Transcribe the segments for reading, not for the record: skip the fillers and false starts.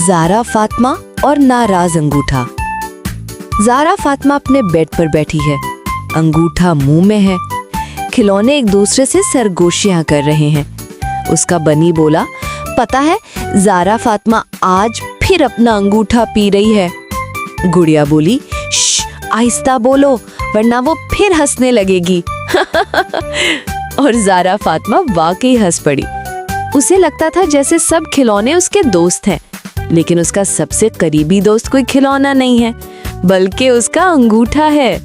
ज़ारा फातिमा और नाराज अंगूठा। ज़ारा फातिमा अपने बेड पर बैठी है, अंगूठा मुंह में है। खिलौने एक दूसरे से सरगोशियां कर रहे हैं। उसका बनी बोला, पता है ज़ारा फातिमा आज फिर अपना अंगूठा पी रही है। गुड़िया बोली, आहिस्ता बोलो वरना वो फिर हंसने लगेगी। और ज़ारा फातिमा वाकई हंस पड़ी। उसे लगता था जैसे सब खिलौने उसके दोस्त हैं, लेकिन उसका सबसे करीबी दोस्त कोई खिलौना नहीं है, बल्कि उसका अंगूठा है।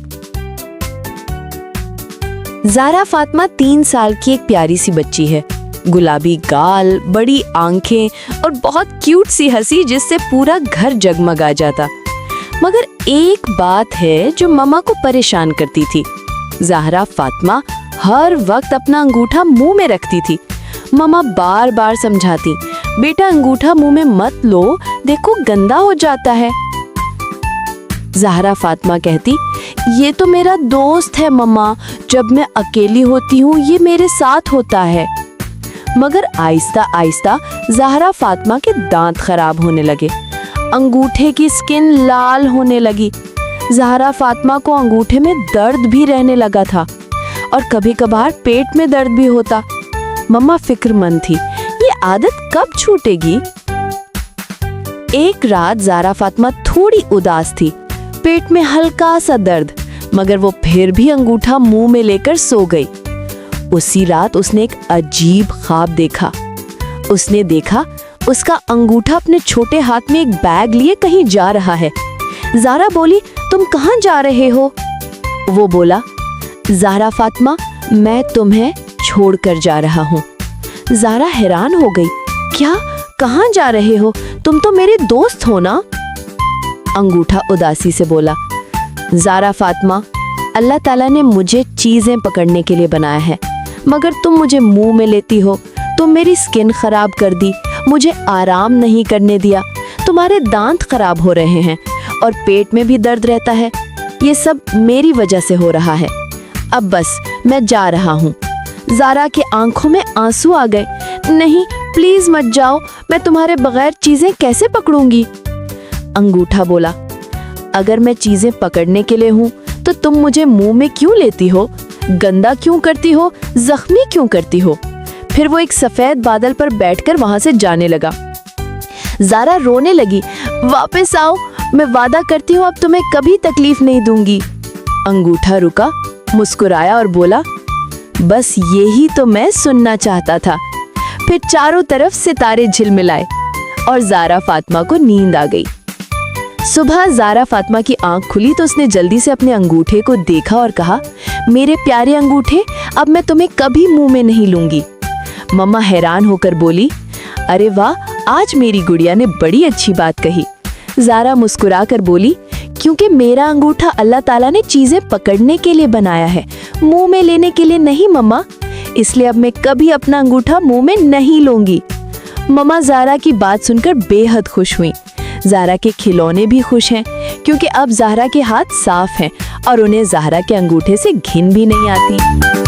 ज़ारा फातिमा 3 साल की एक प्यारी सी बच्ची है। गुलाबी गाल, बड़ी आंखें और बहुत क्यूट सी हंसी जिससे पूरा घर जगमगा जाता। मगर एक बात है जो मम्मा को परेशान करती थी। ज़ारा फातिमा हर वक्त अपना अंगूठा मुंह में रखती थी। मम्मा बार बार समझाती, बेटा अंगूठा मुंह में मत लो, देखो गंदा हो जाता है। ज़ारा फातिमा कहती, ये तो मेरा दोस्त है मम्मा, जब मैं अकेली होती हूँ ये मेरे साथ होता है। मगर आहिस्ता आहिस्ता ज़ारा फातिमा के दांत खराब होने लगे, अंगूठे की स्किन लाल होने लगी। ज़ारा फातिमा को अंगूठे में दर्द भी रहने लगा था और कभी कभार पेट में दर्द भी होता। मम्मा फिक्रमंद थी, ये आदत कब छूटेगी। एक रात ज़ारा फातिमा थोड़ी उदास थी, पेट में हल्का सा दर्द, मगर वो फिर भी अंगूठा मुंह में लेकर सो गई। उसी रात उसने एक अजीब ख्वाब देखा। उसने देखा उसका अंगूठा अपने छोटे हाथ में एक बैग लिए कहीं जा रहा है। ज़ारा बोली, तुम कहाँ जा रहे हो? वो बोला, ज़ारा फातिमा, मैं तुम्हें छोड़कर जा रहा हूँ। ज़ारा हैरान हो गई, क्या, कहाँ जा रहे हो? तुम तो मेरे दोस्त हो ना? अंगूठा उदासी से बोला, ज़ारा फातिमा, अल्लाह ताला ने मुझे चीजें पकड़ने के लिए बनाया है, मगर तुम मुझे मुंह में लेती हो। तुम मेरी स्किन खराब कर दी, मुझे आराम नहीं करने दिया, तुम्हारे दांत खराब हो रहे हैं और पेट में भी दर्द रहता है। ये सब मेरी वजह से हो रहा है। अब बस मैं जा रहा हूँ। ज़ारा की आंखों में आंसू आ गए। नहीं, प्लीज मत जाओ, मैं तुम्हारे बगैर चीजें कैसे पकड़ूंगी? अंगूठा बोला, अगर मैं चीजें पकड़ने के लिए हूँ तो तुम मुझे मुंह में क्यों लेती हो? गंदा क्यों करती हो? जख्मी क्यों करती हो? फिर वो एक सफेद बादल पर बैठकर वहां से जाने लगा। ज़ारा रोने लगी, वापस आओ, मैं वादा करती हूँ अब तुम्हें कभी तकलीफ नहीं दूंगी। अंगूठा रुका, मुस्कुराया और बोला, बस यही तो मैं सुनना चाहता था। फिर चारों तरफ सितारे झिलमिलाए और ज़ारा फातिमा को नींद आ गई। सुबह ज़ारा फातिमा की आंख खुली तो उसने जल्दी से अपने अंगूठे को देखा और कहा, मेरे प्यारे अंगूठे, अब मैं तुम्हें कभी मुंह में नहीं लूंगी। मम्मा हैरान होकर बोली, अरे वाह, आज मेरी गुड़िया ने बड़ी अच्छी बात कही। ज़ारा मुस्कुरा कर बोली, क्योंकि मेरा अंगूठा अल्लाह ताला ने चीजें पकड़ने के लिए बनाया है, मुंह में लेने के लिए नहीं मम्मा, इसलिए अब मैं कभी अपना अंगूठा मुंह में नहीं लूंगी। मम्मा ज़ारा की बात सुनकर बेहद खुश हुई। ज़ारा के खिलौने भी खुश हैं, क्योंकि अब ज़ारा के हाथ साफ हैं और उन्हें ज़ारा के अंगूठे से घिन भी नहीं आती।